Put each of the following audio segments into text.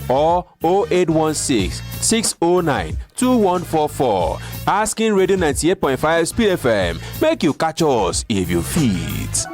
or 0816-609-2144. Asking Radio 98.5 Speed FM. Make you catch us if you fit.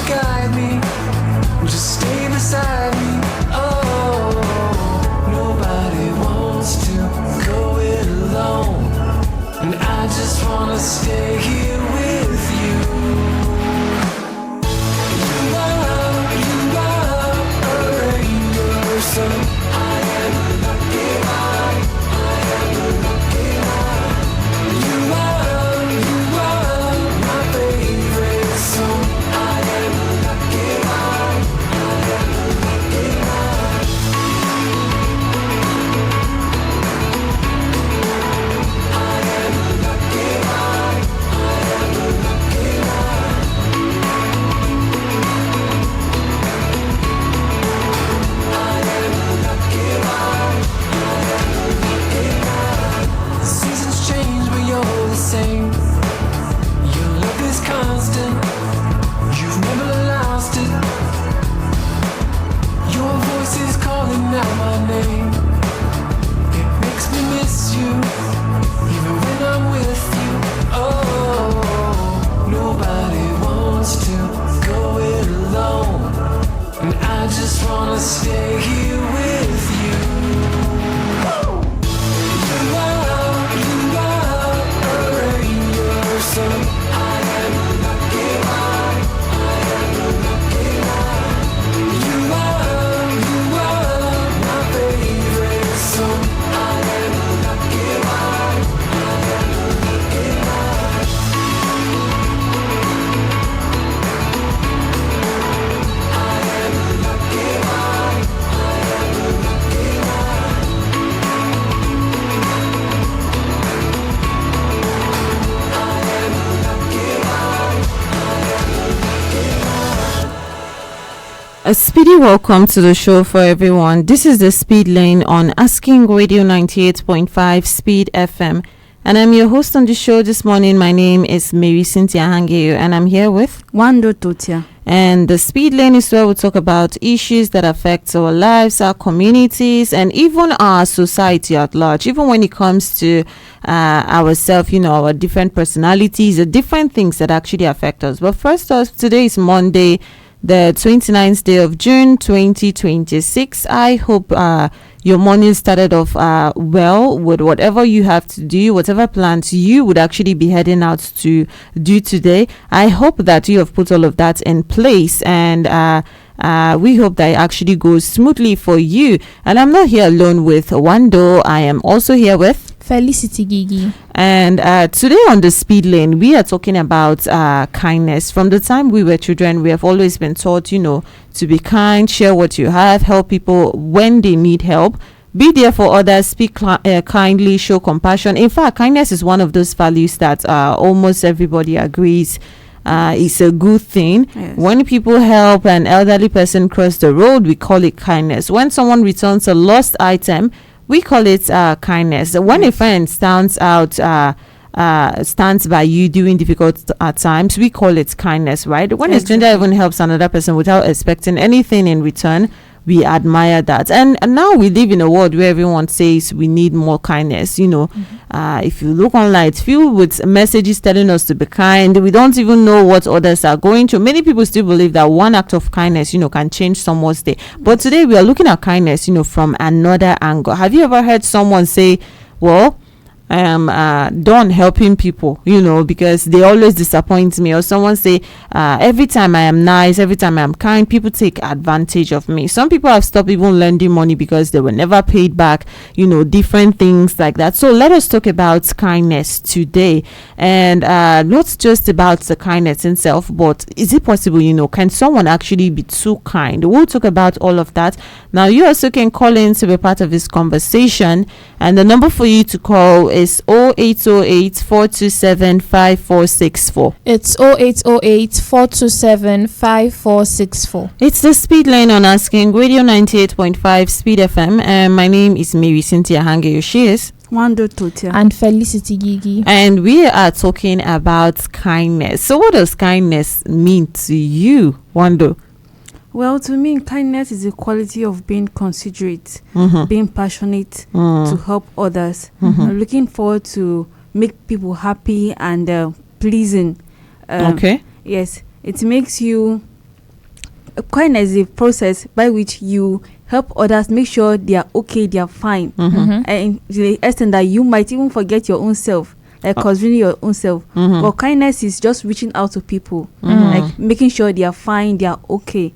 Guide me, just stay beside me. Oh, nobody wants to go it alone, and I just wanna stay here with you. You are a rainbow, so I am lucky. I am lucky. You are my favorite song. Stay here with you. You are a rainbow, so I am lucky. I am lucky. You are my favorite song. I am lucky. I am lucky. A speedy welcome to the show for everyone. This is the Speed Lane on Asking Radio 98.5 Speed FM. And I'm your host on the show this morning. My name is Marysyntia Hangeior, and I'm here with Wandoo Tortya. And the Speed Lane is where we talk about issues that affect our lives, our communities, and even our society at large. Even when it comes to ourselves, our different personalities, the different things that actually affect us. But first off, today is Monday, the 29th day of June 2026. I hope your morning started off well with whatever you have to do, whatever plans you would actually be heading out to do today. I hope that you have put all of that in place, and we hope that it actually goes smoothly for you. And I'm not here alone with Wandoo. I am also here with Felicity Girgir. And today on the Speed Lane, we are talking about kindness. From the time we were children, we have always been taught, to be kind, share what you have, help people when they need help, be there for others, speak kindly, show compassion. In fact, kindness is one of those values that almost everybody agrees is a good thing. Yes. When people help an elderly person cross the road, we call it kindness. When someone returns a lost item, we call it kindness. When a friend stands by you during difficult times, we call it kindness, right? When a stranger even helps another person without expecting anything in return, we admire that. And now we live in a world where everyone says we need more kindness. If you look online, it's filled with messages telling us to be kind. We don't even know what others are going through. Many people still believe that one act of kindness, can change someone's day. But today we are looking at kindness, from another angle. Have you ever heard someone say, well, I am done helping people, because they always disappoint me, or someone say every time I am nice, every time I am kind, people take advantage of me. Some people have stopped even lending money because they were never paid back, different things like that. So let us talk about kindness today, and not just about the kindness itself, but is it possible, can someone actually be too kind? We'll talk about all of that. Now you also can call in to be part of this conversation, and the number for you to call is 0808 427 5464. It's 0808 427 5464. It's the speed line on Asking Radio 98.5 Speed FM, and my name is Marysyntia Hangeior. She is Wandoo Tortya and Felicity Girgir. And we are talking about kindness. So what does kindness mean to you, Wandoo? Well, to me, kindness is the quality of being considerate, being passionate to help others, looking forward to make people happy and pleasing. Okay. Yes, it makes you. Kindness is a process by which you help others, make sure they are okay, they are fine, and to the extent that you might even forget your own self, like considering your own self. But kindness is just reaching out to people, like making sure they are fine, they are okay.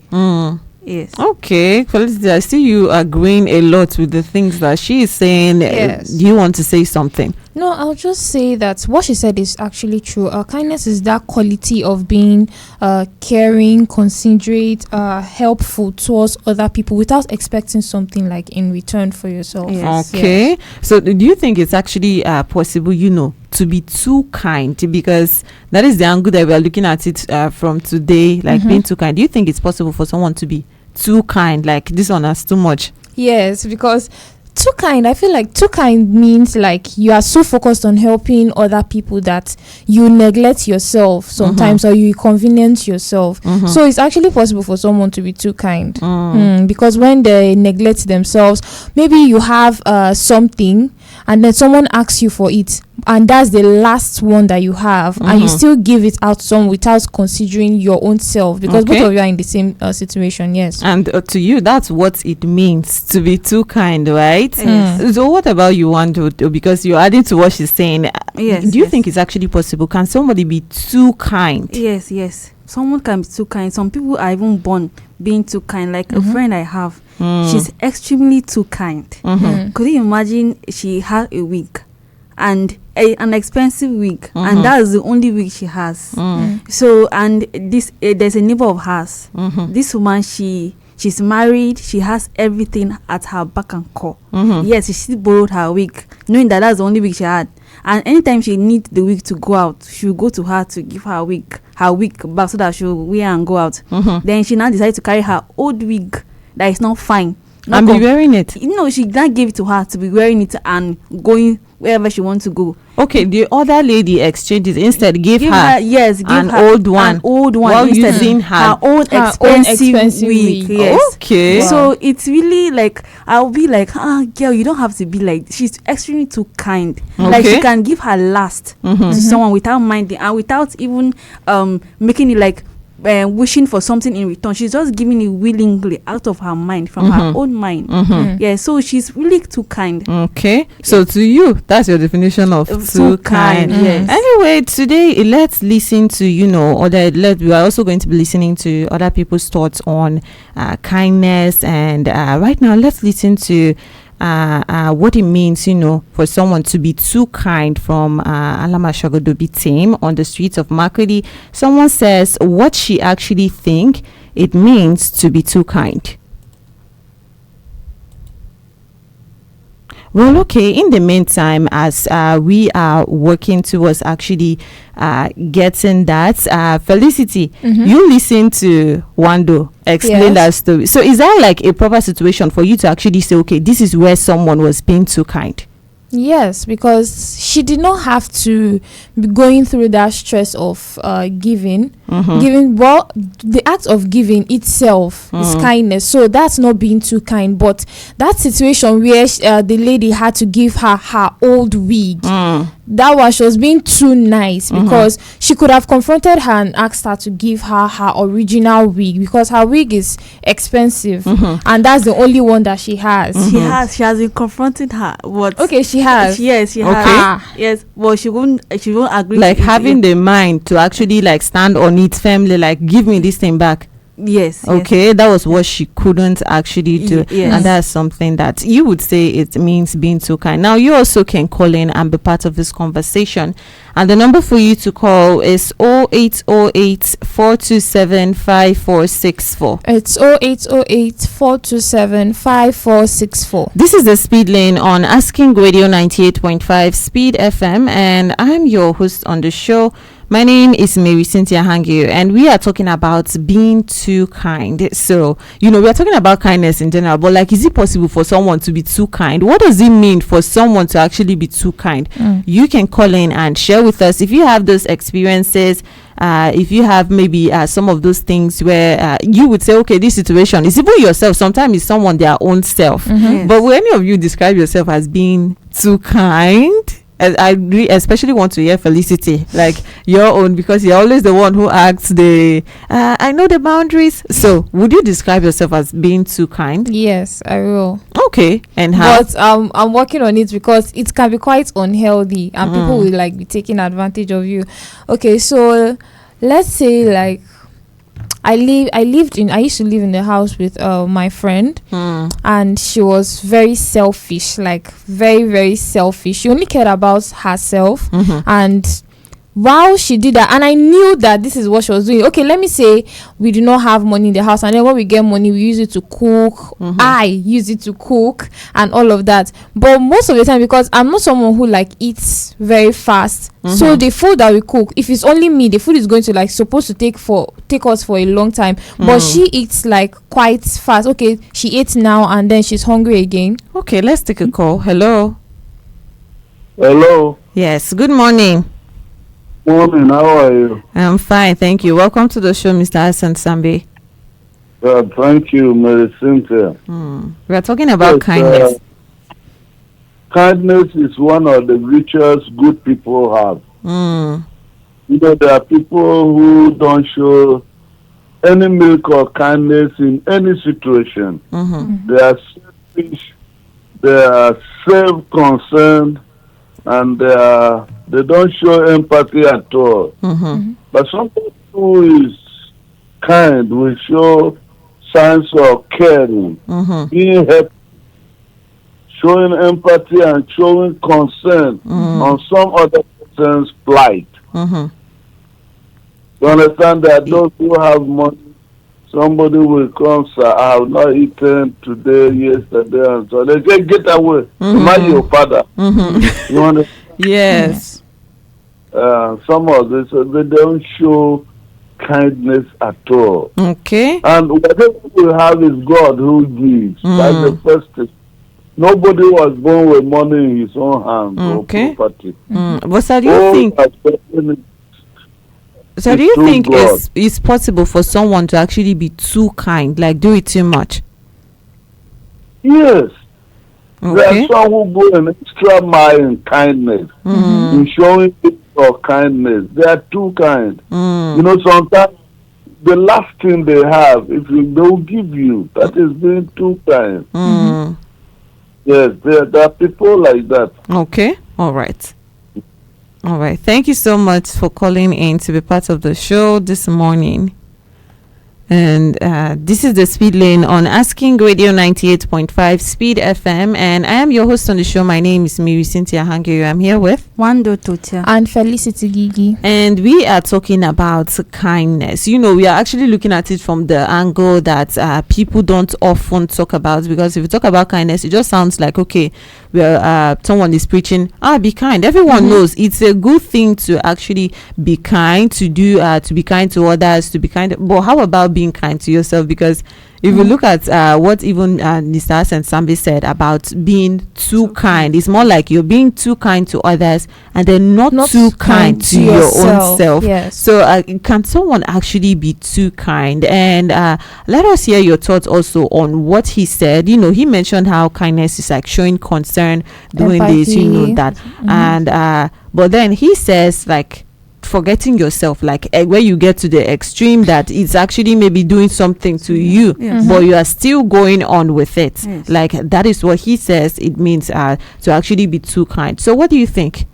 Yes. Okay, Felicity, I see you agreeing a lot with the things that she is saying. Yes. Do you want to say something? No, I'll just say that what she said is actually true. Kindness is that quality of being caring, considerate, helpful towards other people without expecting something like in return for yourself. Yes. Okay. Yes. So do you think it's actually possible, to be too kind? Because that is the angle that we are looking at it from today, like being too kind. Do you think it's possible for someone to be too kind, like this one has too much? Yes, because too kind, I feel like too kind means like you are so focused on helping other people that you neglect yourself sometimes, or you inconvenience yourself. So it's actually possible for someone to be too kind, because when they neglect themselves, maybe you have something and then someone asks you for it, and that's the last one that you have, and you still give it out to someone without considering your own self, because both of you are in the same situation. Yes. And to you, that's what it means to be too kind, right? Yes. So what about you, Wandoo? Because you're adding to what she's saying. Yes, Do you yes. think it's actually possible? Can somebody be too kind? Yes. Someone can be too kind. Some people are even born being too kind. Like a friend I have, she's extremely too kind. Could you imagine she had a wig, and an expensive wig, and that's the only wig she has. So, and this there's a neighbor of hers. This woman, she's married. She has everything at her back and core. Yes, she still borrowed her wig, knowing that that's the only wig she had. And anytime she needs the wig to go out, she'll go to her to give her wig back so that she'll wear and go out. Then she now decided to carry her old wig that is not fine. And be wearing it. She now gave it to her to be wearing it and going wherever she wants to go. Okay, the other lady exchanges, instead give her an old one while instead, using her own expensive wig. Yes. Okay. Wow. So it's really like, I'll be like, girl, you don't have to be like, she's extremely too kind. Like she can give her last to someone without minding and without even making it like wishing for something in return. She's just giving it willingly out of her mind, from her own mind. Yeah, so she's really too kind. Okay, so to you, that's your definition of too kind. Yes. Anyway, today let's listen to we are also going to be listening to other people's thoughts on kindness, and right now let's listen to what it means, for someone to be too kind from Alama Shogodobi team on the streets of Makurdi. Someone says what she actually think it means to be too kind. Well, okay, in the meantime, as we are working towards actually getting that, Felicity, you listen to Wandoo explain that story. So is that like a proper situation for you to actually say, okay, this is where someone was being too kind? Yes, because she did not have to be going through that stress of giving. Well, the act of giving itself is kindness, so that's not being too kind. But that situation where the lady had to give her old wig, that was she was being too nice, because she could have confronted her and asked her to give her her original wig, because her wig is expensive, and that's the only one that she has. She has been confronting her. What? Okay, she has. Yes, she Okay. has. Yes, well, she won't agree. Like to it. having the mind to actually like stand on it firmly, like give me this thing back. Yes. Okay, that was what she couldn't actually do. Yes. And that's something that you would say it means being too kind. Now you also can call in and be part of this conversation, and the number for you to call is 0808 427 5464. It's 0808 427 5464. This is the Speed Lane on Asking Radio 98.5 Speed FM, and I'm your host on the show. My name is Marysyntia Hangeior, and we are talking about being too kind. So, we are talking about kindness in general, but like, is it possible for someone to be too kind? What does it mean for someone to actually be too kind? You can call in and share with us if you have those experiences. If you have maybe some of those things where you would say, okay, this situation is even yourself. Sometimes it's someone their own self. Yes. But will any of you describe yourself as being too kind? I especially want to hear Felicity, like your own, because you're always the one who asks I know the boundaries. So would you describe yourself as being too kind? Yes, I will. Okay, and how? But I'm working on it, because it can be quite unhealthy, and people will like be taking advantage of you. Okay, so let's say like I used to live in the house with my friend, and she was very selfish, like very, very selfish. She only cared about herself, and while she did that, and I knew that this is what she was doing. Okay, let me say we do not have money in the house, and then when we get money, we use it to cook. I use it to cook and all of that. But most of the time, because I'm not someone who like eats very fast, so the food that we cook, if it's only me, the food is going to like supposed to take us for a long time. But she eats like quite fast. Okay, she eats now and then she's hungry again. Okay, let's take a call. Hello. Hello. Yes. Good morning. Morning, how are you? I'm fine, thank you. Welcome to the show, Mr. Hassan Sambi. Thank you, Marysyntia. We are talking about kindness. Kindness is one of the virtues good people have. There are people who don't show any milk or kindness in any situation. They are selfish, they are self-concerned, and they don't show empathy at all. But somebody who is kind will show signs of caring, being helpful, showing empathy and showing concern on some other person's plight. You understand that those who have money, somebody will come, sir, I have not eaten today, yesterday, and so they say, get away. Mind your father. You understand? Yes. Some of this, they don't show kindness at all. Okay. And whatever we have is God who gives. That's the first thing. Nobody was born with money in his own hands or property. But sir, do you think? So do you think it's possible for someone to actually be too kind, like do it too much? Yes. Okay. There are some who go an extra mile in kindness, in showing of kindness. They are too kind. Sometimes the last thing they have, if they will give you, that is being too kind. Yes, there are people like that. Okay. All right. Thank you so much for calling in to be part of the show this morning. And this is the Speed Lane on Asking Radio 98.5 Speed FM. And I am your host on the show. My name is Marysyntia Hangeior. I'm here with Wandoo Tortya and Felicity Gigi. And we are talking about kindness. We are actually looking at it from the angle that people don't often talk about. Because if you talk about kindness, it just sounds like, okay, where someone is preaching, be kind. Everyone knows it's a good thing to actually be kind, to be kind to others, to be kind. But how about being being kind to yourself, because if you look at what even Mr. Hassan Sambi said about being too kind, it's more like you're being too kind to others and then not too kind to your own self. Yes. So can someone actually be too kind? And let us hear your thoughts also on what he said. You know, he mentioned how kindness is like showing concern, doing this, you know, that. And but then he says like forgetting yourself, like where you get to the extreme that it's actually maybe doing something to you, but you are still going on with it. Like that is what he says it means to actually be too kind. So what do you think?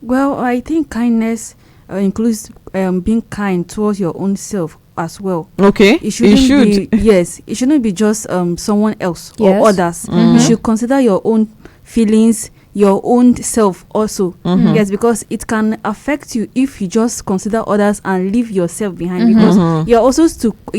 Well, I think kindness includes being kind towards your own self as well. Okay, It shouldn't be yes, it shouldn't be just someone else or others. You should consider your own feelings, your own self also. Yes, because it can affect you if you just consider others and leave yourself behind, because you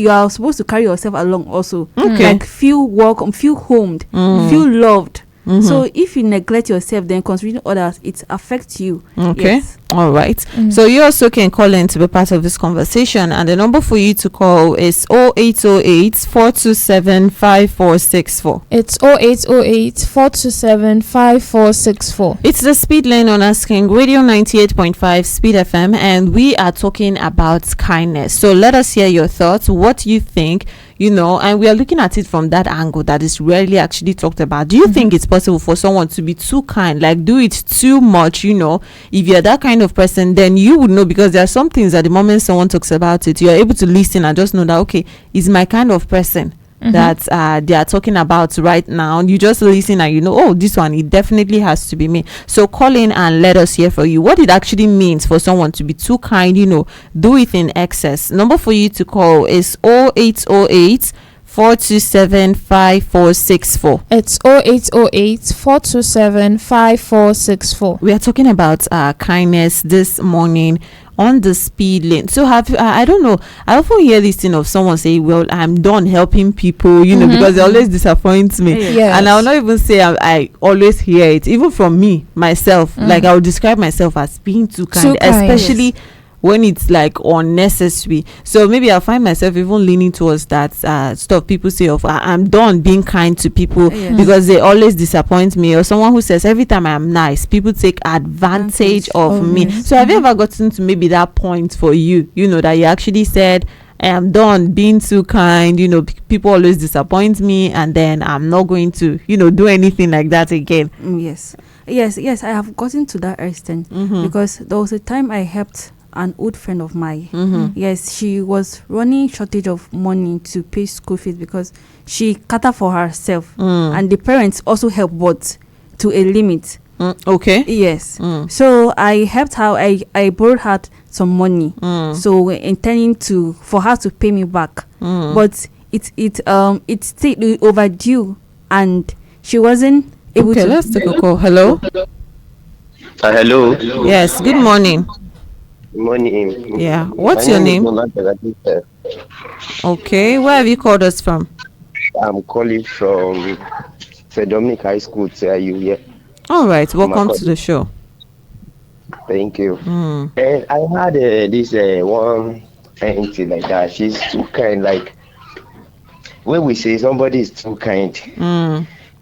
are supposed to carry yourself along also. Like feel welcome, feel homed, feel loved. So if you neglect yourself, then considering others, it affects you. Okay. Yes. All right. So you also can call in to be part of this conversation, and the number for you to call is 0808 427 5464. It's 0808 427 5464. It's the Speed Lane on Asking Radio 98.5 Speed FM, and we are talking about kindness. So let us hear your thoughts. What you think, you know, and we are looking at it from that angle that is rarely actually talked about. Do you think it's possible for someone to be too kind, like do it too much? You know, if you're that kind of person, then you would know, because there are some things at the moment someone talks about it, you're able to listen and just know that, okay, is my kind of person that they are talking about right now. You just listen and you know, oh, this one, it definitely has to be me. So call in and let us hear from you what it actually means for someone to be too kind, you know, do it in excess. Number for you to call is 0808 427 5464. It's 0808 427 5464. We are talking about kindness this morning on the Speed Lane. So I don't know, I often hear this thing of someone say, well, I'm done helping people, you know, because they always disappoint me. Yes. And I'll not even say I always hear it, even from me myself. Like I would describe myself as being too kind, especially when it's like unnecessary. So maybe I'll find myself even leaning towards that stuff people say of I'm done being kind to people because they always disappoint me, or someone who says every time I'm nice, people take advantage of me. So have you ever gotten to maybe that point for you, you know, that you actually said, I'm done being too kind, you know, people always disappoint me, and then I'm not going to, you know, do anything like that again? Yes, I have gotten to that extent, because there was a time I helped an old friend of mine. Yes, she was running shortage of money to pay school fees because she catered for herself, and the parents also helped, but to a limit. Okay. Yes. So I helped her. I borrowed her some money, so intending for her to pay me back, but it stayed overdue, and she wasn't able to. Okay, let's take a call. Hello. Hello. Yes, good morning. Good morning. Yeah, what's your name? Okay, where have you called us from? I'm calling from St. Dominic High School. Are you here? All right, welcome to the show. Thank you. And I had this one auntie like that. She's too kind. Like when we say somebody is too kind,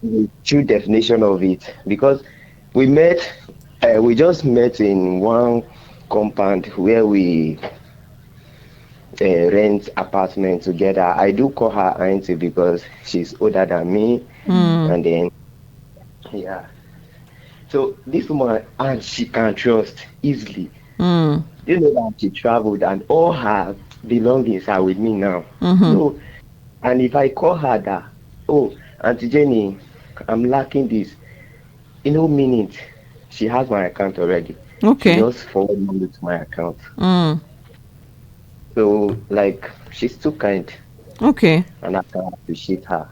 the true definition of it, because we just met in one compound where we rent apartment together. I do call her auntie because she's older than me, and then so this woman, and she can trust easily. You know that she traveled and all her belongings are with me now. So, and if I call her that, oh, Auntie Jenny, I'm lacking this, minute she has my account already. Okay. She just forward money to my account. So, like, she's too kind. Okay. And I can appreciate her.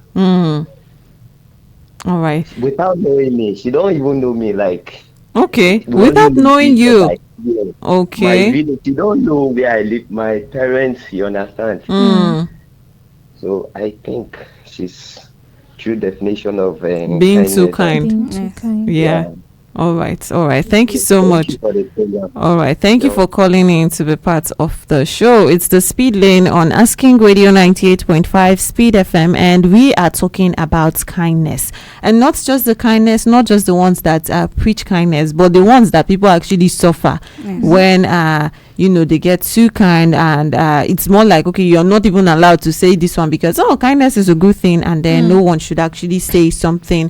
All right. Without knowing me, she don't even know me. Like, okay. Without knowing you. Like, okay. My village, she don't know where I live. My parents, you understand? So I think she's true definition of being too kind. Being too kind. Yeah. All right. Thank you so much. Thank you for the program. All right. Thank you for calling in to be part of the show. It's the Speed Lane on Asking Radio 98.5 Speed FM, and we are talking about kindness. And not just the kindness, not just the ones that preach kindness, but the ones that people actually suffer when they get too kind, and it's more like, okay, you're not even allowed to say this one because kindness is a good thing, and then no one should actually say something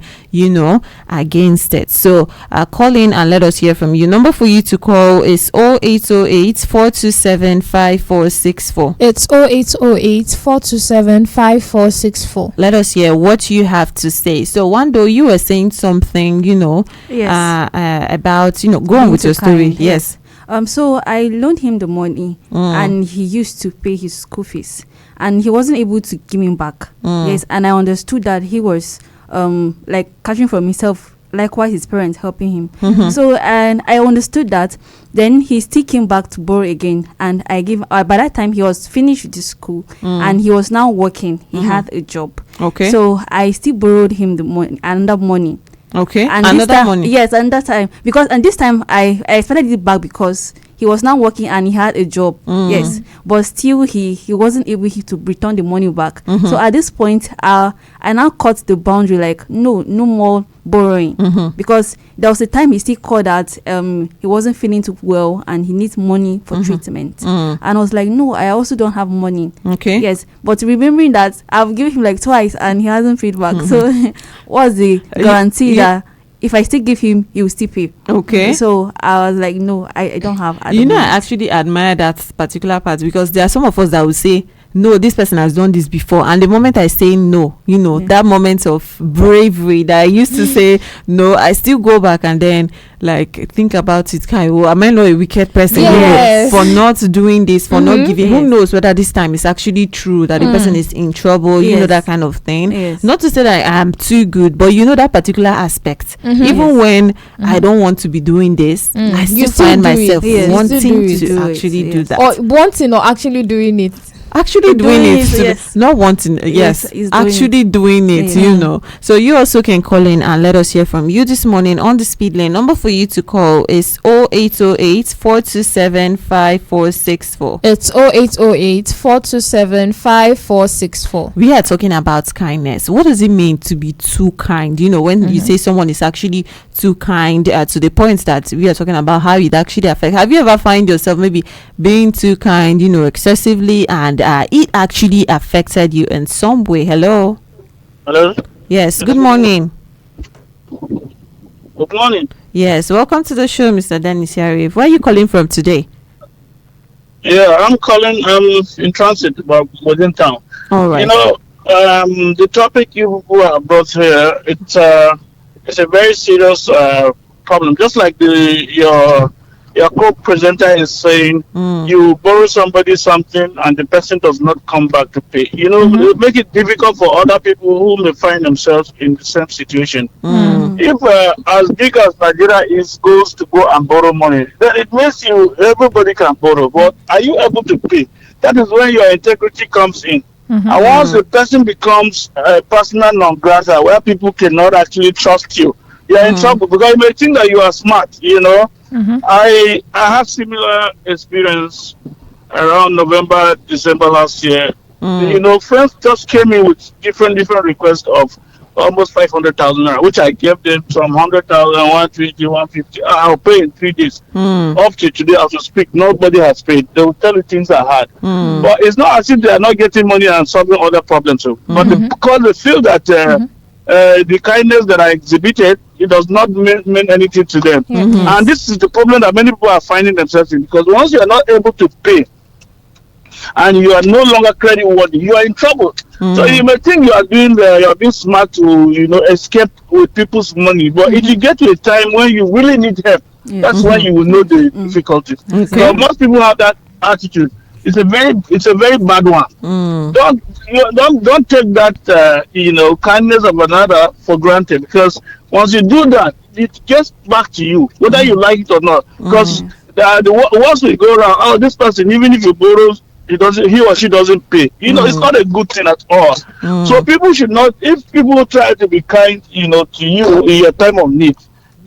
against it. So call in and let us hear from you. Number for you to call is 0808 427 5464. It's 0808 427 5464. Let us hear what you have to say. So Wandoo, you were saying something, Yes. about go on with your story. Kind, Yes. So I loaned him the money, and he used to pay his school fees, and he wasn't able to give me back. Yes, and I understood that he was like catching from himself. Likewise, his parents helping him. So, and I understood that. Then he still came back to borrow again, and I gave. By that time, he was finished with the school, and he was now working. He had a job. Okay. So I still borrowed him the money, another money. Okay. And Another this time, money. Yes, and that time and this time I expected it back because he was now working and he had a job. Yes, but still he wasn't able to return the money back. So at this point, I now cut the boundary. Like no more borrowing, because there was a time he still called that he wasn't feeling too well and he needs money for treatment. And I was like, no, I also don't have money. Okay. Yes, but remembering that I've given him like twice and he hasn't paid back. So what's the guarantee that if I still give him, he will still pay? Okay. So I was like, no, I don't have. I actually admire that particular part, because there are some of us that will say, no, this person has done this before, and the moment I say no, that moment of bravery that I used to say no, I still go back and then like think about it. Am I not a wicked person for not doing this, for not giving? Who knows whether this time is actually true that the person is in trouble? That kind of thing. Not to say that I am too good, but that particular aspect. Even when I don't want to be doing this, I still find myself wanting to actually do that, or wanting or actually doing it. Actually doing it, not wanting. Yes, actually doing it. So you also can call in and let us hear from you this morning on the Speed Lane. Number for you to call is 0808 427 5464. It's 0808 427 5464. We are talking about kindness. What does it mean to be too kind? When you say someone is actually too kind, to the point that we are talking about how it actually affects. Have you ever find yourself maybe being too kind, excessively, and it actually affected you in some way? Hello. Yes, good morning. Good morning. Yes, welcome to the show, Mr. Dennis Yarif. Where are you calling from today? Yeah, I'm calling. I'm in transit, but within town. All right. The topic you brought here, it's a very serious problem. Just like your co-presenter is saying, you borrow somebody something and the person does not come back to pay. It make it difficult for other people who may find themselves in the same situation. If as big as Nigeria goes to go and borrow money, then it means everybody can borrow. But are you able to pay? That is when your integrity comes in. And once the person becomes a persona non grata, where people cannot actually trust you, you're in trouble, because you may think that you are smart. I have similar experience around November, December last year. Friends just came in with different requests of almost 500,000 naira, which I gave them from 100,000, 120, 150. I'll pay in 3 days. Up to today, as we speak, nobody has paid. They will tell you things are hard. But it's not as if they are not getting money and solving other problems. But because they feel that the kindness that I exhibited, it does not mean anything to them. And this is the problem that many people are finding themselves in, because once you are not able to pay and you are no longer credit worthy, you are in trouble. So you may think you are being smart to escape with people's money, but if you get to a time when you really need help, that's when you will know the difficulties. So most people have that attitude. It's a very bad one. Don't take that kindness of another for granted, because once you do that, it gets back to you, whether you like it or not. Because once we go around, this person, even if he borrows, he or she doesn't pay. It's not a good thing at all. So people should not. If people try to be kind, to you in your time of need,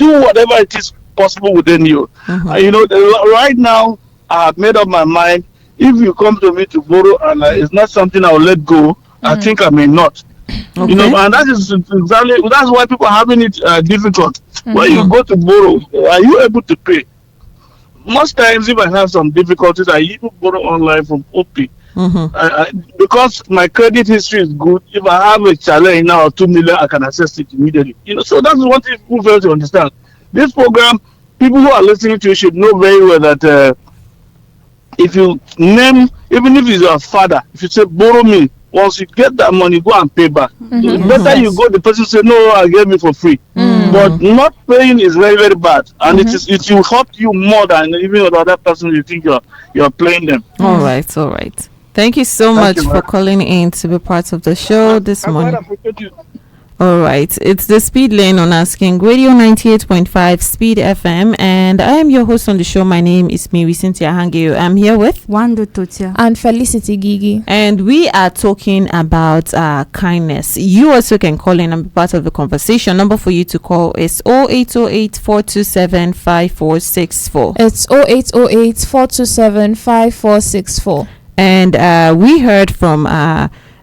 do whatever it is possible within you. Right now, I have made up my mind. If you come to me to borrow and it's not something I'll let go, I think I may not. Okay. And that is exactly that's why people are having it difficult. When you go to borrow, are you able to pay? Most times, if I have some difficulties, I even borrow online from OP. Because my credit history is good. If I have a challenge now of 2 million, I can access it immediately. So that's what people fail to understand. This program, people who are listening to it should know very well that if you name, even if it's your father, if you say borrow me, once you get that money, go and pay back. Better you go, the person say no, I gave me for free. But not paying is very, very bad, and it will hurt you more than even the other person you think you're playing them. All right. Thank you so much for calling in to be part of the show this morning. All right, it's the Speed Lane on Asking Radio 98.5 Speed FM, and I am your host on the show. My name is Marysyntia Hangeior. I'm here with Wandoo Tortya and Felicity Girgir, and we are talking about kindness. You also can call in and be part of the conversation. Number for you to call is 0808 427 5464. It's 0808 427 5464. And we heard from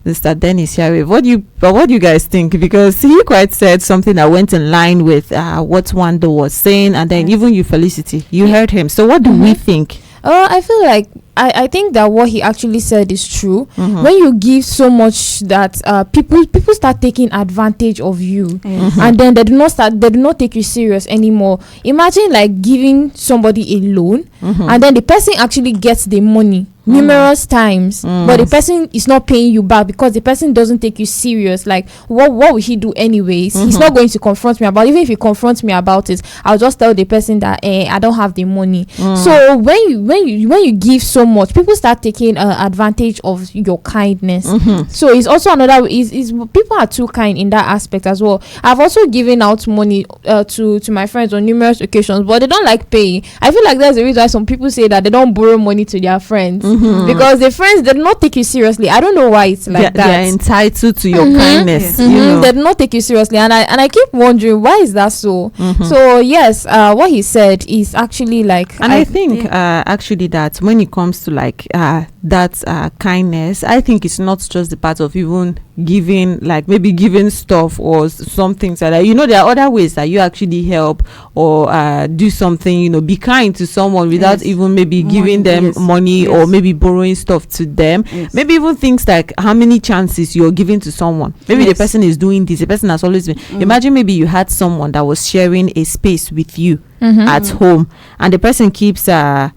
Mr. Dennis here. What do you guys think? Because he quite said something that went in line with what Wandoo was saying, and then even you, Felicity, you heard him. So what do we think? I feel like I think that what he actually said is true. When you give so much that people start taking advantage of you, and then they do not take you serious anymore. Imagine like giving somebody a loan, and then the person actually gets the money numerous times, but the person is not paying you back because the person doesn't take you serious. Like what will he do anyways? He's not going to confront me about it. Even if he confronts me about it, I'll just tell the person that I don't have the money. So when you give so much, people start taking advantage of your kindness. So it's also another is people are too kind in that aspect as well. I've also given out money to my friends on numerous occasions, but they don't like paying. I feel like that's the reason why some people say that they don't borrow money to their friends. Because their friends, they do not take you seriously. I don't know why it's like that. They're entitled to your kindness. You know? They do not take you seriously, and I keep wondering why is that so. So yes, what he said is actually like, and I think actually that when it comes to like that kindness, I think it's not just the part of even giving, like maybe giving stuff or some things like that. There are other ways that you actually help or do something. Be kind to someone without even maybe giving them money or maybe borrowing stuff to them. Maybe even things like how many chances you're giving to someone. Maybe the person is doing this. The person has always been. Imagine maybe you had someone that was sharing a space with you at home, and the person keeps doing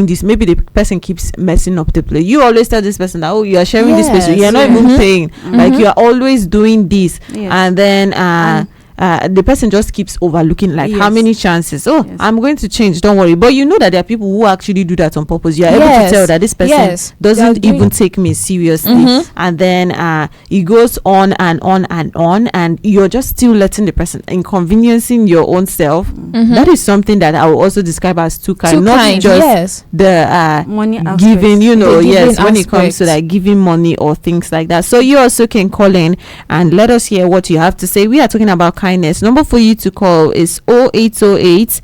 this. Maybe the person keeps messing up the place. You always tell this person that you are sharing this space, you are not even paying, like you are always doing this, and then the person just keeps overlooking, like how many chances. I'm going to change, don't worry. But you know that there are people who actually do that on purpose. You are able to tell that this person doesn't even take me seriously, and then it goes on and on and on, and you're just still letting the person inconveniencing your own self. That is something that I will also describe as too kind, not just the money giving, when it comes aspect. to like giving money or things like that. So you also can call in and let us hear what you have to say. We are talking about kindness. Number for you to call is 0808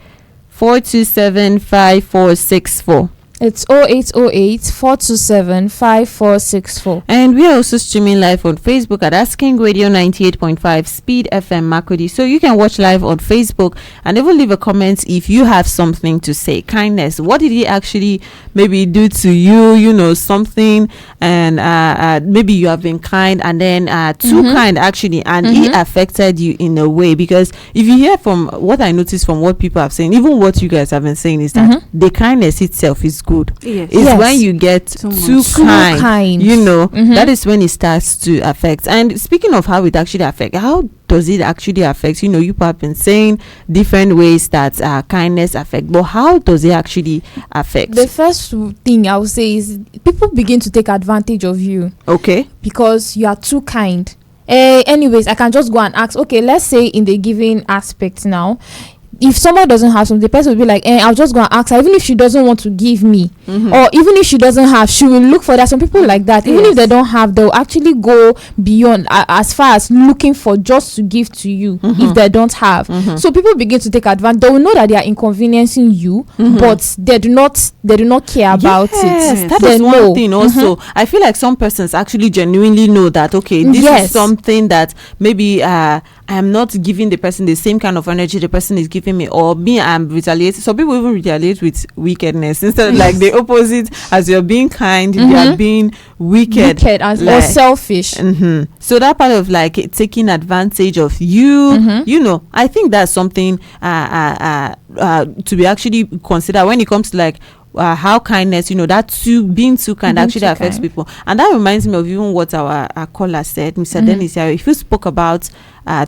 427 5464. It's 0808 427 5464. And we are also streaming live on Facebook at Asking Radio 98.5 Speed FM Makodi. So you can watch live on Facebook and even leave a comment if you have something to say. Kindness. What did he actually maybe do to you? Something, and maybe you have been kind and then too kind actually, and he affected you in a way. Because if you hear from what I noticed from what people have saying, even what you guys have been saying, is that the kindness itself is good. It's when you get too kind. That is when it starts to affect. And speaking of how it actually affects, how does it actually affect? You have been saying different ways that kindness affect, but how does it actually affect? The first thing I would say is people begin to take advantage of you. Okay. Because you are too kind. Anyways, I can just go and ask, okay, let's say in the giving aspect now, if someone doesn't have something, the person will be like, I'll just go and ask her, even if she doesn't want to give me. or even if she doesn't have, she will look for that. Some people like that, even if they don't have, they'll actually go beyond as far as looking for just to give to you if they don't have. So people begin to take advantage. They will know that they are inconveniencing you, but they do not care about it. That is one thing also. I feel like some persons actually genuinely know that, okay, this is something that maybe I am not giving the person the same kind of energy the person is giving me, or me, I'm retaliating. So people even retaliate with wickedness instead of like the opposite. As you're being kind, they are being wicked or selfish. So that part of like taking advantage of you, you know, I think that's something to be actually considered when it comes to like how kindness, you know, that being too kind actually affects people. And that reminds me of even what our caller said, Mr. Dennis. If you spoke about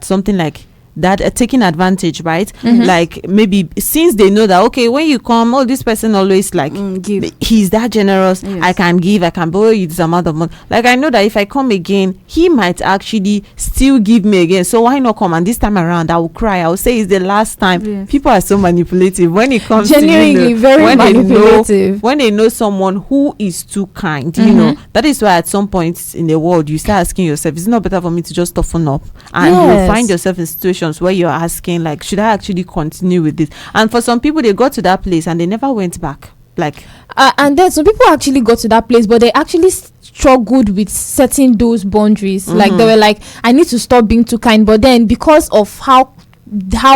something like that, taking advantage, right? Like maybe since they know that, okay, when you come, this person always like give. He's that generous. I can give, I can borrow you this amount of money. Like I know that if I come again, he might actually still give me again. So why not come? And this time around, I will cry. I will say it's the last time. People are so manipulative when it comes genuinely to, you know, very manipulative. When they know someone who is too kind, you know, that is why at some point in the world you start asking yourself, is it not better for me to just toughen up? And you'll find yourself in situations where you're asking, like, should I actually continue with this? And for some people, they got to that place and they never went back. Like, and then some people actually got to that place, but they actually struggled with setting those boundaries. Like they were like, I need to stop being too kind, but then because of how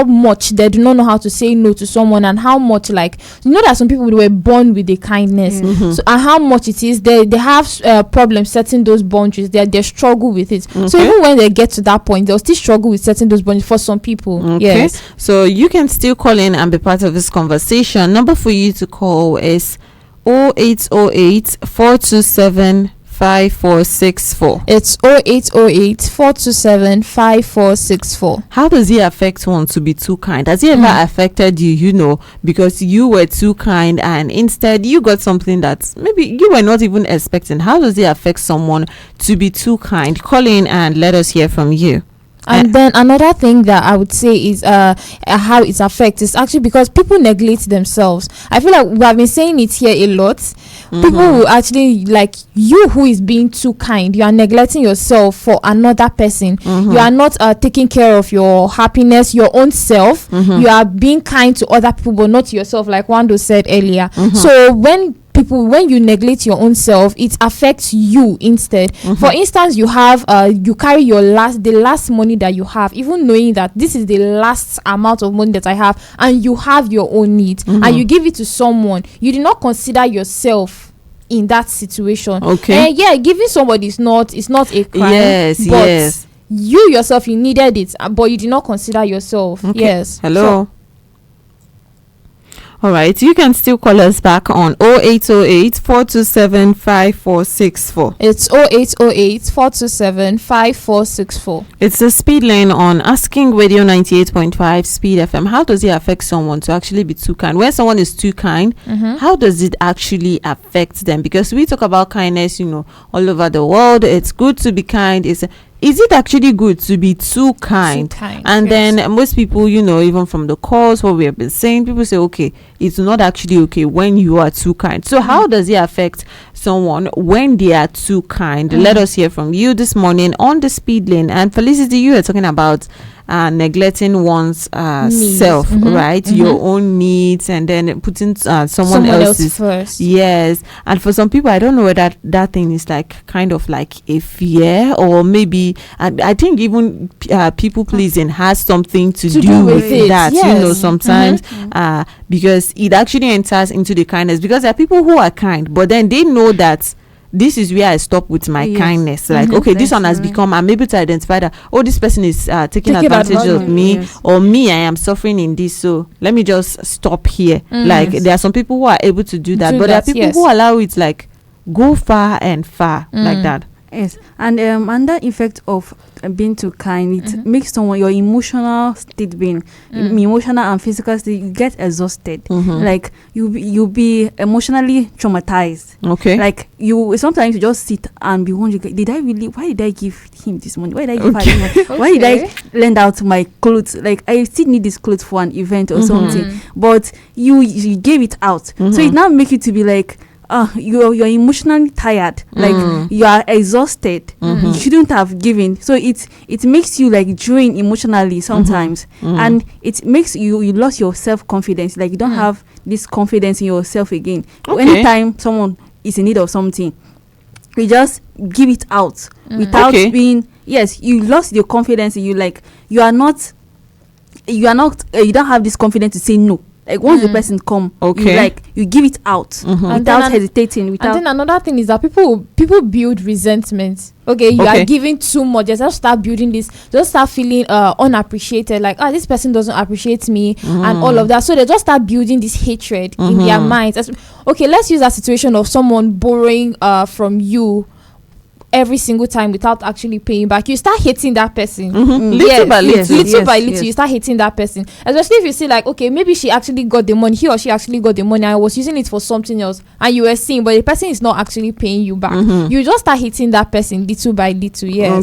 much they do not know how to say no to someone, and how much, like, you know, that some people were born with the kindness, so and how much it is they have problems setting those boundaries. They struggle with it. So even when they get to that point, they'll still struggle with setting those boundaries for some people. Yes, so you can still call in and be part of this conversation. Number for you to call is 0808 427 5464. It's 0808 427 5464. How does it affect one to be too kind? Has it ever affected you, you know, because you were too kind and instead you got something that maybe you were not even expecting? How does it affect someone to be too kind? Call in and let us hear from you. And then another thing that I would say is how it affects is actually because people neglect themselves. I feel like we have been saying it here a lot. People will actually, like, you who is being too kind, you are neglecting yourself for another person. You are not taking care of your happiness, your own self. You are being kind to other people but not to yourself, like Wandoo said earlier. So when you neglect your own self, it affects you instead. For instance, you have you carry the last money that you have, even knowing that this is the last amount of money that I have, and you have your own needs, and you give it to someone. You do not consider yourself in that situation. And giving somebody is not a crime. But you yourself, you needed it, but you did not consider yourself. Hello. All right, you can still call us back on 0808 427 5464. It's 0808 427 5464. It's the speed lane on Asking Radio 98.5 Speed FM. How does it affect someone to actually be too kind? When someone is too kind, how does it actually affect them? Because we talk about kindness, you know, all over the world. It's good to be kind. Is it actually good to be too kind? And then most people, you know, even from the calls, what we have been saying, people say, okay, it's not actually okay when you are too kind. So how does it affect someone when they are too kind? Let us hear from you this morning on the speed lane. And Felicity, you are talking about neglecting one's self, right? Your own needs, and then putting someone else's first. Yes. And for some people, I don't know whether that thing is like kind of like a fear, or maybe I think even people pleasing has something to do with that. You know, sometimes because it actually enters into the kindness, because there are people who are kind, but then they know that this is where I stop with my kindness. Like, okay, this one has become, I'm able to identify that, oh, this person is taking advantage of me, or me, I am suffering in this, so let me just stop here. Like, there are some people who are able to do that, but there are people who allow it, like, go far and far, like that. Yes, and under effect of being too kind, it makes someone, your emotional state being emotional and physical state, you get exhausted. Like you be emotionally traumatized. Okay. Like you sometimes you just sit and be wondering, why did I give him this money? Why did I give her this money? Why did I lend out my clothes? Like I still need this clothes for an event or something, but you gave it out. So it now make you to be like, you're emotionally tired, like you are exhausted, you shouldn't have given. So it makes you like drain emotionally sometimes, and it makes you lost your self-confidence, like you don't have this confidence in yourself again. Anytime someone is in need of something, you just give it out without being, yes, you lost your confidence. You like you don't have this confidence to say no. Like once the person come, you give it out without hesitating. And then another thing is that people build resentment. You are giving too much. Just start building this. Just start feeling unappreciated. Like this person doesn't appreciate me and all of that. So they just start building this hatred in their minds. Let's use that situation of someone borrowing from you every single time without actually paying back. You start hating that person. Little by little, you start hating that person, especially if you see like, okay, maybe she actually got the money, he or she actually got the money, I was using it for something else, and you were seeing, but the person is not actually paying you back. You just start hating that person little by little. And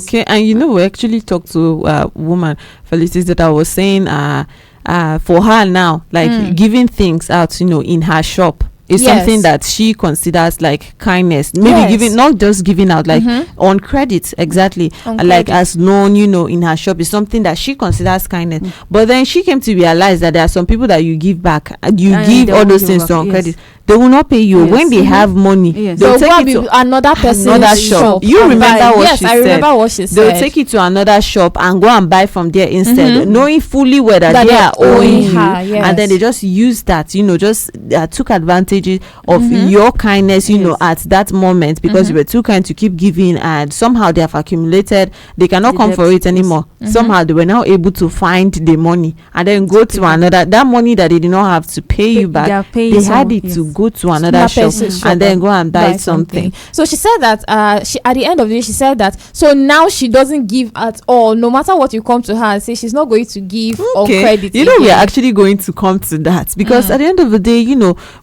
we actually talked to a woman, Felicity, that I was saying for her now, like giving things out in her shop is something that she considers like kindness. Maybe giving, not just giving out, like on credit, exactly. Like as loan, in her shop is something that she considers kindness. But then she came to realize that there are some people that you give back, you give all those things on credit. They will not pay you when they have money. They'll take it to another person's shop. You remember what she said? I remember what she said. They'll take it to another shop and go and buy from there instead, knowing fully whether they are owing you, and then they just use that, just took advantage of your kindness, at that moment, because you were too kind to keep giving, and somehow they have accumulated. They cannot come for it anymore. Somehow they were now able to find the money and then go to another. That money that they did not have to pay you back, they had it to go to another shop and then go and buy something. So she said that she, at the end of the day, she said that so now she doesn't give at all, no matter what you come to her and say, she's not going to give on credit. We are actually going to come to that, because at the end of the day,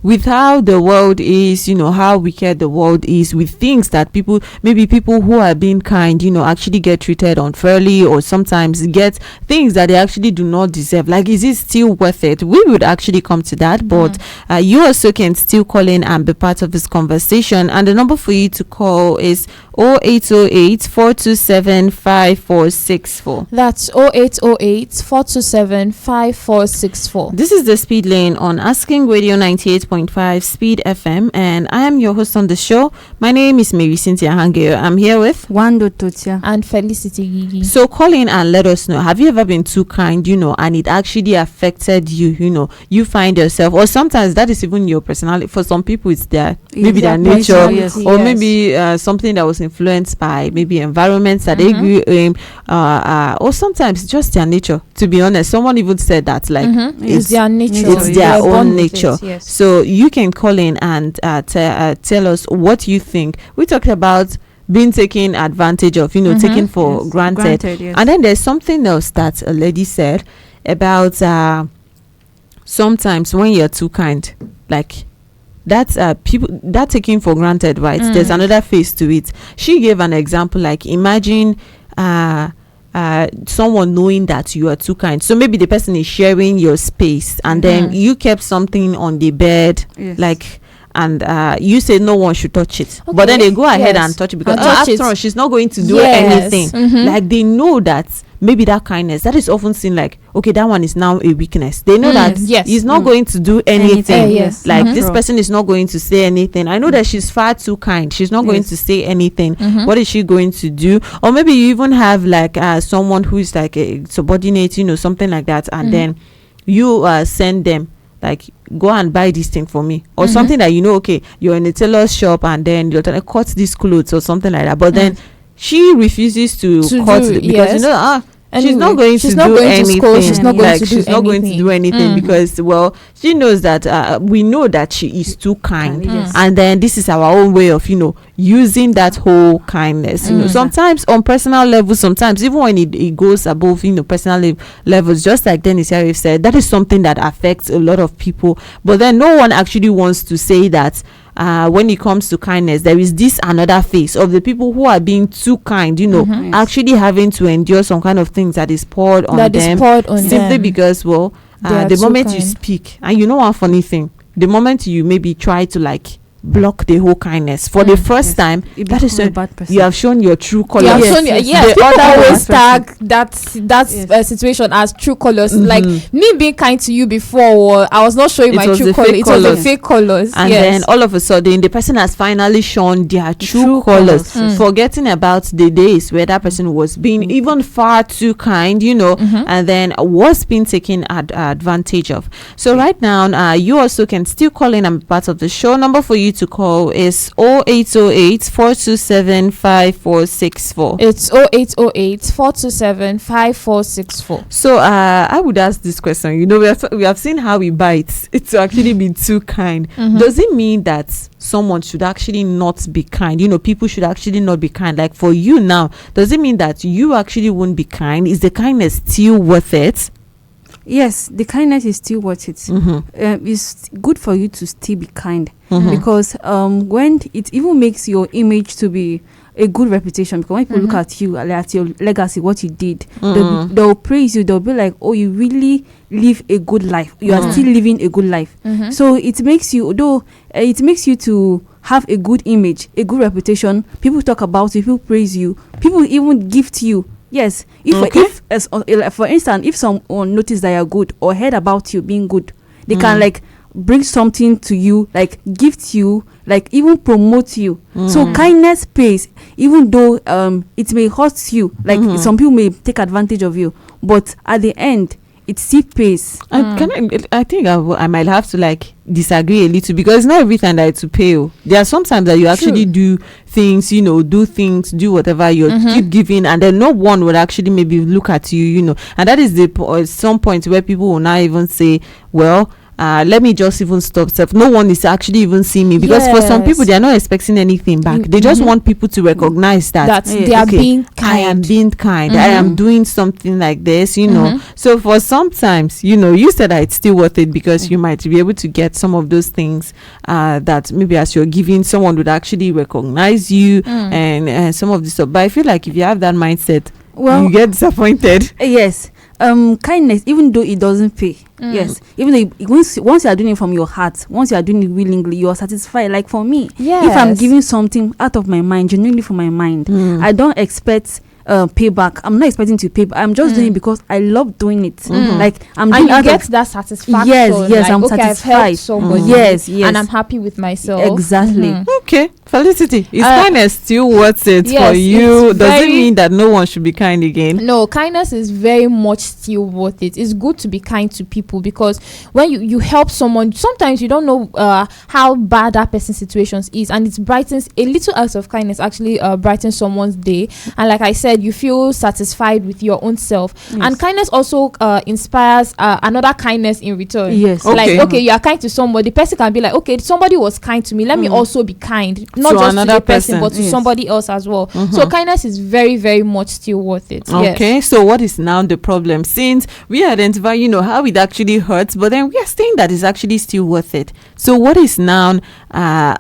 with how the world is, how wicked the world is, with things that people who are being kind, actually get treated unfairly, or sometimes get things that they actually do not deserve. Like, is it still worth it? We would actually come to that, but you also can still call in and be part of this conversation, and the number for you to call is 0808 427 5464. That's 0808 427 5464. This is the Speed Lane on Asking Radio 98.5 Speed FM, and I am your host on the show. My name is Marysyntia Hangeior. I'm here with Wandoo Tortya and Felicity Girgir. So call in and let us know, have you ever been too kind, and it actually affected you, you find yourself, or sometimes that is even your personality. For some people it's their nature, or maybe something that was influenced by maybe environments that they grew in, or sometimes just their nature. To be honest, someone even said that, like, it's their nature, it's their own nature. Yes. So you can call in and tell us what you think. We talked about being taken advantage of, taken for granted. And then there's something else that a lady said about sometimes when you're too kind, like that's people that taking for granted, right? There's another face to it. She gave an example, like, imagine someone knowing that you are too kind. So maybe the person is sharing your space, and then you kept something on the bed, like, and you say no one should touch it, but then they go ahead and touch it, because after all, she's not going to do anything. Like, they know that maybe that kindness that is often seen like, okay, that one is now a weakness. They know that he's not going to do anything. Like, this person is not going to say anything. I know that she's far too kind. She's not going to say anything. What is she going to do? Or maybe you even have like someone who is like a subordinate, something like that, and then you send them, like, go and buy this thing for me, or something that okay, you're in a tailor's shop and then you're trying to cut these clothes or something like that, but then she refuses to cut it, because she's not going to do anything. She's not going to do anything because, well, she knows that we know that she is too kind, and then this is our own way of using that whole kindness. Sometimes on personal levels, sometimes even when it goes above personal levels, just like Dennis Harif said, that is something that affects a lot of people. But then no one actually wants to say that when it comes to kindness, there is this another face of the people who are being too kind, actually having to endure some kind of things that is poured on them, simply because, the moment you speak, and one funny thing, the moment you maybe try to like block the whole kindness. For the first time, You that is become a when bad person. you have shown your true colors. You have Yes, shown yes, yes, The people other always one- tag that Yes. situation as true colors. Like me being kind to you before, I was not showing It my was true the color. fake It was the colours. fake colors. And yes. then all of a sudden the person has finally shown their true True colors, colours. forgetting about the days where that person was being even far too kind, and then was being taken advantage of. So right now, you also can still call in and be part of the show. Number for you to call is 0808 427 5464. It's 0808 427 5464. So I would ask this question. We have seen how we bite. It's to actually be too kind. Does it mean that someone should actually not be kind? People should actually not be kind. Like for you now, does it mean that you actually won't be kind? Is the kindness still worth it? Yes, the kindness is still worth it. It's good for you to still be kind because when it even makes your image to be a good reputation, because when people look at you, like at your legacy, what you did, they'll praise you. They'll be like, oh, you really live a good life. You are still living a good life. So it makes you, although it makes you to have a good image, a good reputation. People talk about you, people praise you, people even gift you. Yes, for instance, if someone notice that you're good or heard about you being good, they can like bring something to you, like gift you, like even promote you. So kindness pays, even though it may hurt you, like some people may take advantage of you, but at the end it still pays. I think I might have to like disagree a little, because it's not every time that it's to pay. There are sometimes that you actually do things, do whatever you keep giving, and then no one would actually maybe look at you, and that is some point where people will not even say, well, let me just even stop stuff. No one is actually even seeing me, because for some people they are not expecting anything back. They just want people to recognize that they are being kind. I am being kind. I am doing something like this, So for sometimes, you said that it's still worth it, because you might be able to get some of those things that maybe as you're giving, someone would actually recognize you and some of this stuff. But I feel like if you have that mindset, you get disappointed. Yes. Kindness, even though it doesn't pay, yes, even though once you are doing it from your heart, once you are doing it willingly, you are satisfied. Like for me, if I'm giving something out of my mind, genuinely from my mind, I don't expect payback. I'm not expecting to pay back. I'm just doing it because I love doing it. Like I'm doing and you out get that satisfaction. Yes, like, I'm okay, satisfied. I've helped somebody, Yes, and I'm happy with myself. Exactly. Okay, Felicity, is kindness still worth it yes, for you? it's Does it very- mean that no one should be kind again? No, kindness is very much still worth it. It's good to be kind to people, because when you help someone, sometimes you don't know how bad that person's situation is, and it brightens a little act of kindness actually brightens someone's day. And like I said, you feel satisfied with your own self. And kindness also inspires another kindness in return. Yes. Okay. Like, okay, you are kind to somebody, the person can be like, okay, somebody was kind to me, let me also be kind, not To just to another the person, person. but to Yes. somebody else as well. So kindness is very, very much still worth it. Okay, so what is now the problem? Since we identify, how it actually hurts, but then we are saying that it's actually still worth it. So what is now,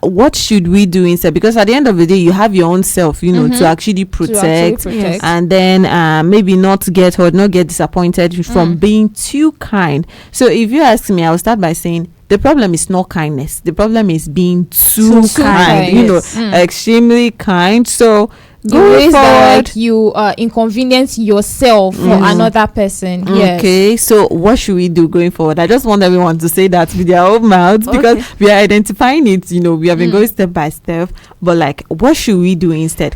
what should we do instead? Because at the end of the day, you have your own self, to actually protect, Yes. and then maybe not get hurt, not get disappointed from being too kind. So if you ask me, I'll start by saying, the problem is not kindness. The problem is being too kind. Yes. Extremely kind. So In going ways that forward. like you inconvenience yourself for another person. Yes. Okay, so what should we do going forward? I just want everyone to say that with their own mouths, because we are identifying it. We have been going step by step. But like, what should we do instead?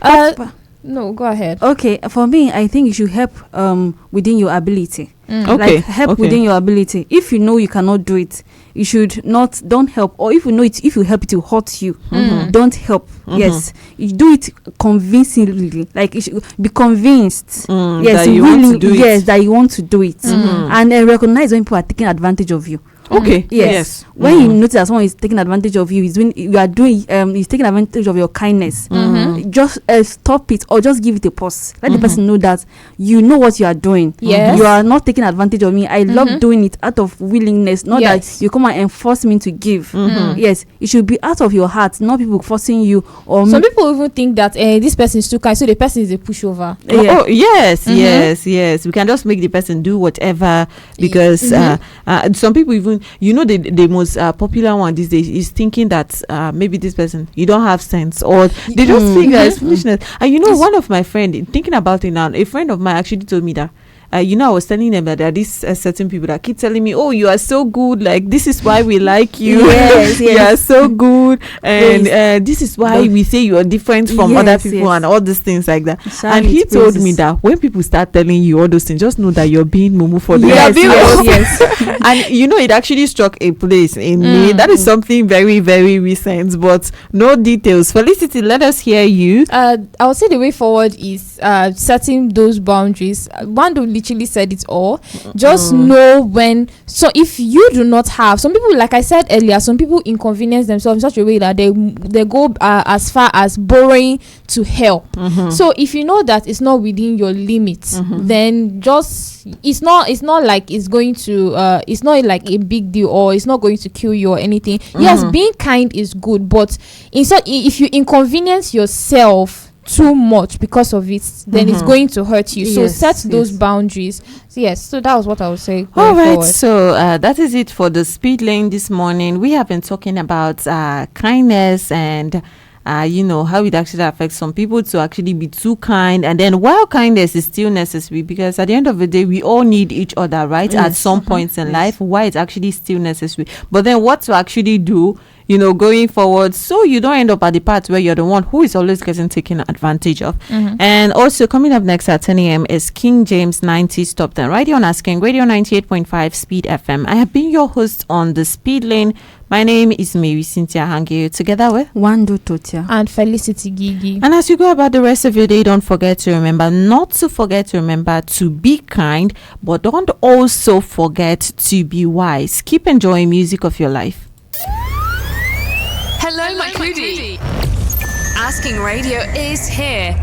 No, go ahead. Okay, for me, I think you should help within your ability. Okay, Like help okay. within your ability. If you know you cannot do it, you should don't help. Or if you know it, if you help, it will hurt you. Don't help. Yes, you do it convincingly. Like you should be convinced. Yes, that you want to do it. Yes, that you want to do it, and recognize when people are taking advantage of you. Okay. Yes. When you notice that someone is taking advantage of you, he's taking advantage of your kindness. Just stop it, or just give it a pause. Let the person know that you know what you are doing. Yes. You are not taking advantage of me. I love doing it out of willingness, not Yes. that you come and enforce me to give. Yes, it should be out of your heart, not people forcing you. Or Some people even think that this person is too kind, so the person is a pushover. Oh yes. We can just make the person do whatever, because some people even person, the most popular one these days is thinking that maybe this person, you don't have sense, or they just think that it's foolishness. And one of my friend, thinking about it now, a friend of mine actually told me that I was telling them that there are these certain people that keep telling me, oh, you are so good, like this is why we like you. Yes. You are so good, and this is why we say you are different from other people, and all these things like that. And he told me that when people start telling you all those things, just know that you're being mumu for them. Yes. And it actually struck a place in me. That is something very, very recent, but no details. Felicity, let us hear you. I would say the way forward is setting those boundaries. Wandoo literally said it all. Just know when. So if you do not have, some people, like I said earlier, some people inconvenience themselves in such a way that they go as far as borrowing to help. So if you know that it's not within your limits, then just it's not like it's going to it's not like a big deal, or it's not going to kill you or anything. Yes, being kind is good, but instead, if you inconvenience yourself too much because of it, then it's going to hurt you. So set those boundaries. So that was what I would say. All right, forward. so that is it for the speed lane this morning. We have been talking about kindness and how it actually affects some people to actually be too kind, and then while kindness is still necessary, because at the end of the day we all need each other, right? At some points in life, why it's actually still necessary, but then what to actually do going forward, so you don't end up at the part where you're the one who is always getting taken advantage of. And also coming up next at 10 a.m. is King James 90 Stop Then, right here on Asking Radio 98.5 Speed FM. I have been your host on the Speed Lane. My name is Marysyntia Hangeior, together with Wandoo Tortya and Felicity Girgir. And as you go about the rest of your day, don't forget to remember to be kind, but don't also forget to be wise. Keep enjoying music of your life. Hello, my Cudi. Asking Radio is here.